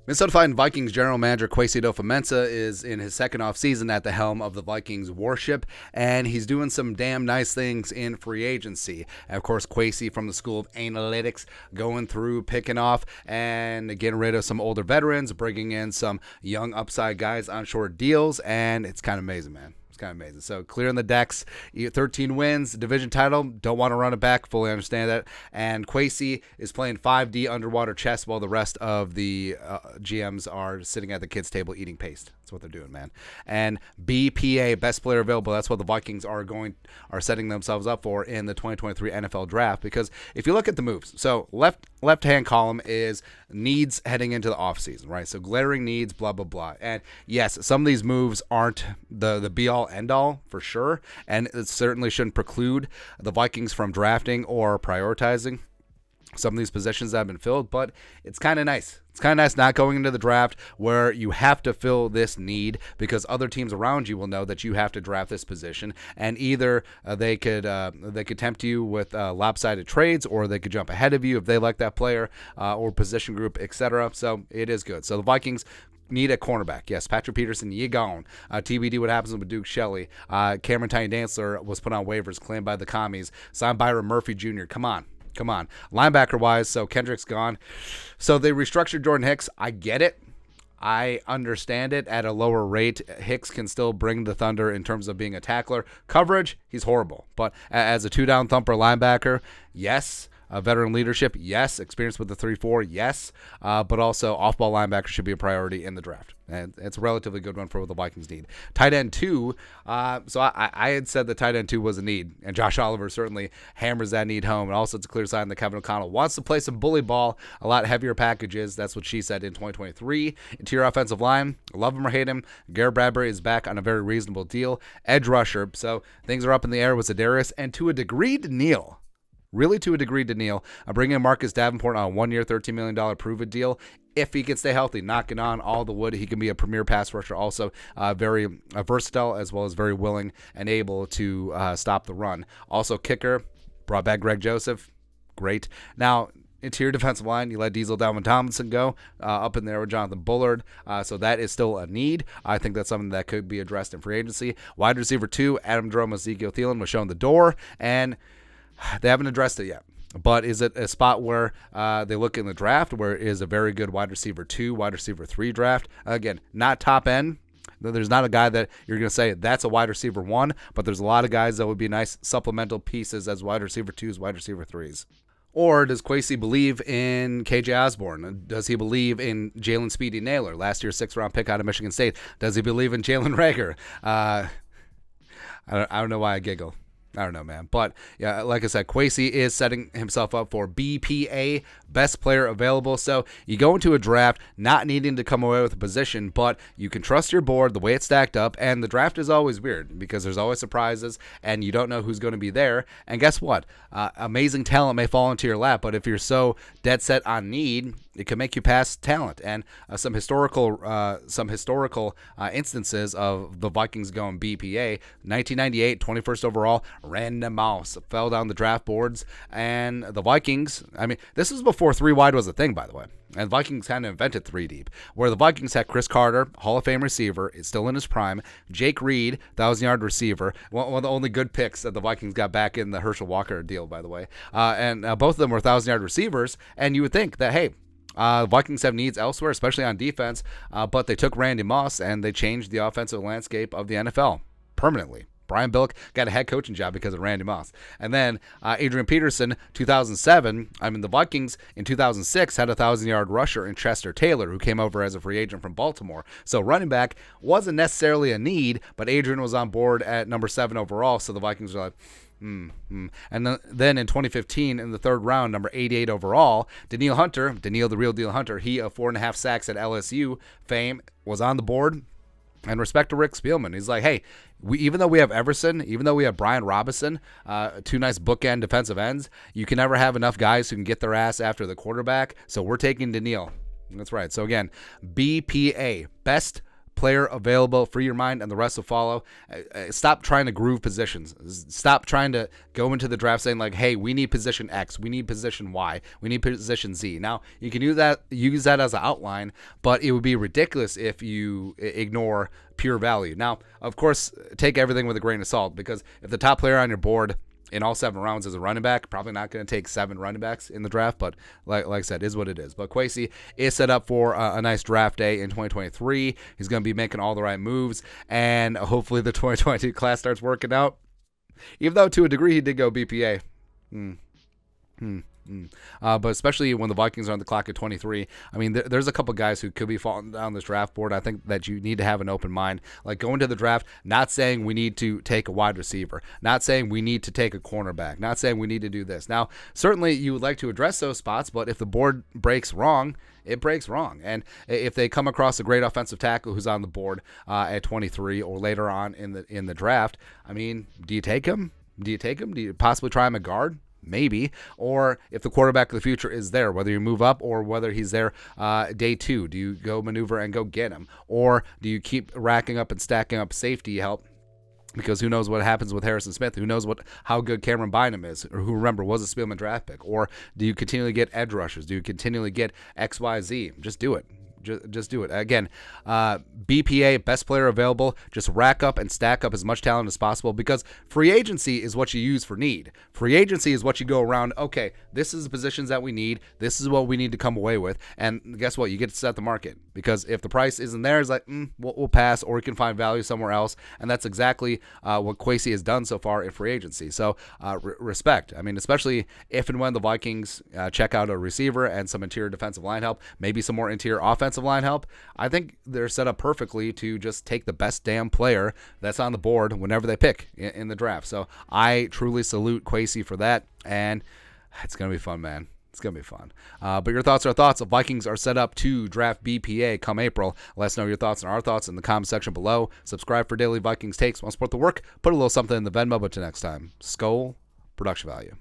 Minnesota Vikings general manager Kwesi adofo-mensah is in his second off season at the helm of the Vikings warship, and he's doing some damn nice things in free agency. And of course, Kwesi from the School of Analytics going through, picking off, and getting rid of some older veterans, bringing in some young upside guys on short deals, and it's kind of amazing, man. It's kind of amazing. So clearing the decks, 13 wins, division title. Don't want to run it back. Fully understand that. And Kwesi is playing 5D underwater chess while the rest of the GMs are sitting at the kids' table eating paste. That's what they're doing, man. And BPA, best player available. That's what the Vikings are setting themselves up for in the 2023 NFL draft. Because if you look at the moves, so left-hand column is needs heading into the offseason, right? So glaring needs, blah, blah, blah. And yes, some of these moves aren't the be-all, end-all for sure, and it certainly shouldn't preclude the Vikings from drafting or prioritizing some of these positions that have been filled, but it's kind of nice. It's kind of nice not going into the draft where you have to fill this need because other teams around you will know that you have to draft this position, and either they could tempt you with lopsided trades, or they could jump ahead of you if they like that player or position group, etc. So it is good. So the Vikings need a cornerback. Yes, Patrick Peterson, you gone. TBD what happens with Duke Shelley. Cameron Tiny Dantzler was put on waivers, claimed by the commies. Signed Byron Murphy Jr. Come on. Linebacker-wise, so Kendrick's gone. So they restructured Jordan Hicks. I get it. I understand it at a lower rate. Hicks can still bring the thunder in terms of being a tackler. Coverage, he's horrible. But as a two-down thumper linebacker, yes. Veteran leadership, yes. Experience with the 3-4, yes. But also off-ball linebacker should be a priority in the draft. And it's a relatively good one for what the Vikings need. Tight end 2, so I had said that tight end 2 was a need, and Josh Oliver certainly hammers that need home. And also it's a clear sign that Kevin O'Connell wants to play some bully ball, a lot heavier packages. That's what she said in 2023. Interior offensive line, love him or hate him. Garrett Bradbury is back on a very reasonable deal. Edge rusher, so things are up in the air with Za'Darius, and to a degree, Daniil. Really, to a degree, Daniil. Bringing in Marcus Davenport on a 1-year, $13 million prove-it deal. If he can stay healthy, knocking on all the wood, he can be a premier pass rusher. Also, very versatile, as well as very willing and able to stop the run. Also, kicker, brought back Greg Joseph. Great. Now, interior defensive line, you let Diesel Dalvin Tomlinson go up in there with Jonathan Bullard. So that is still a need. I think that's something that could be addressed in free agency. Wide receiver 2, Adam Jerome, Ezekiel Thielen was shown the door, and they haven't addressed it yet. But is it a spot where they look in the draft where it is a very good wide receiver 2, wide receiver 3 draft? Again, not top end. There's not a guy that you're going to say that's a wide receiver 1, but there's a lot of guys that would be nice supplemental pieces as wide receiver 2s, wide receiver 3s. Or does Kwesi believe in KJ Osborne? Does he believe in Jalen Speedy Naylor, last year's 6th-round pick out of Michigan State? Does he believe in Jalen Reagor? I don't know why I giggle. I don't know, man. But, yeah, like I said, Kwesi is setting himself up for BPA, best player available. So you go into a draft not needing to come away with a position, but you can trust your board, the way it's stacked up, and the draft is always weird because there's always surprises, and you don't know who's going to be there. And guess what? Amazing talent may fall into your lap, but if you're so dead set on need, it can make you pass talent. And some historical instances of the Vikings going BPA. 1998, 21st overall, random mouse fell down the draft boards, and the Vikings, I mean, this was before 3 wide was a thing, by the way. And Vikings kind of invented 3 deep, where the Vikings had Chris Carter, Hall of Fame receiver, is still in his prime. Jake Reed, 1,000-yard receiver, one of the only good picks that the Vikings got back in the Herschel Walker deal, by the way. And both of them were 1,000-yard receivers, and you would think that, hey, Vikings have needs elsewhere, especially on defense, but they took Randy Moss and they changed the offensive landscape of the NFL permanently. Brian Billick got a head coaching job because of Randy Moss. And then Adrian Peterson, 2007. I mean, the Vikings in 2006 had a 1,000-yard rusher in Chester Taylor, who came over as a free agent from Baltimore. So running back wasn't necessarily a need, but Adrian was on board at number 7 overall, so the Vikings were like, And then in 2015, in the 3rd round, number 88 overall, Daniil the real deal Hunter, he of 4.5 sacks at LSU fame, was on the board. And respect to Rick Spielman. He's like, hey, even though we have Everson, even though we have Brian Robinson, 2 nice bookend defensive ends, you can never have enough guys who can get their ass after the quarterback. So we're taking Daniil. That's right. So again, BPA, best player available, free your mind, and the rest will follow. Stop trying to groove positions. Stop trying to go into the draft saying like, hey, we need position X, we need position Y, we need position Z. Now, you can use that as an outline, but it would be ridiculous if you ignore pure value. Now, of course, take everything with a grain of salt, because if the top player on your board in all 7 rounds is a running back, probably not going to take 7 running backs in the draft, but like I said, is what it is. But Kwesi is set up for a nice draft day in 2023. He's going to be making all the right moves, and hopefully the 2022 class starts working out. Even though to a degree he did go BPA. But especially when the Vikings are on the clock at 23, I mean, there's a couple guys who could be falling down this draft board. I think that you need to have an open mind. Like, going to the draft, not saying we need to take a wide receiver, not saying we need to take a cornerback, not saying we need to do this. Now, certainly you would like to address those spots, but if the board breaks wrong, it breaks wrong. And if they come across a great offensive tackle who's on the board at 23 or later on in the draft, I mean, do you take him? Do you possibly try him at guard? Maybe. Or if the quarterback of the future is there, whether you move up or whether he's there day 2, do you go maneuver and go get him? Or do you keep racking up and stacking up safety help? Because who knows what happens with Harrison Smith? Who knows how good Cameron Bynum is? Or who, remember, was a Spielman draft pick? Or do you continually get edge rushers? Do you continually get XYZ? Just do it. Just do it. Again, BPA, best player available. Just rack up and stack up as much talent as possible, because free agency is what you use for need. Free agency is what you go around, okay, this is the positions that we need. This is what we need to come away with. And guess what? You get to set the market, because if the price isn't there, it's like, we'll pass, or we can find value somewhere else. And that's exactly what Kwesi has done so far in free agency. So respect. I mean, especially if and when the Vikings check out a receiver and some interior defensive line help, maybe some more interior offensive line help, I think they're set up perfectly to just take the best damn player that's on the board whenever they pick in the draft. So I truly salute Kwesi for that, and it's going to be fun, man. It's going to be fun. But your thoughts are thoughts. The Vikings are set up to draft BPA come April. Let us know your thoughts and our thoughts in the comment section below. Subscribe for daily Vikings takes. Want to support the work? Put a little something in the Venmo. But till next time, Skol, production value.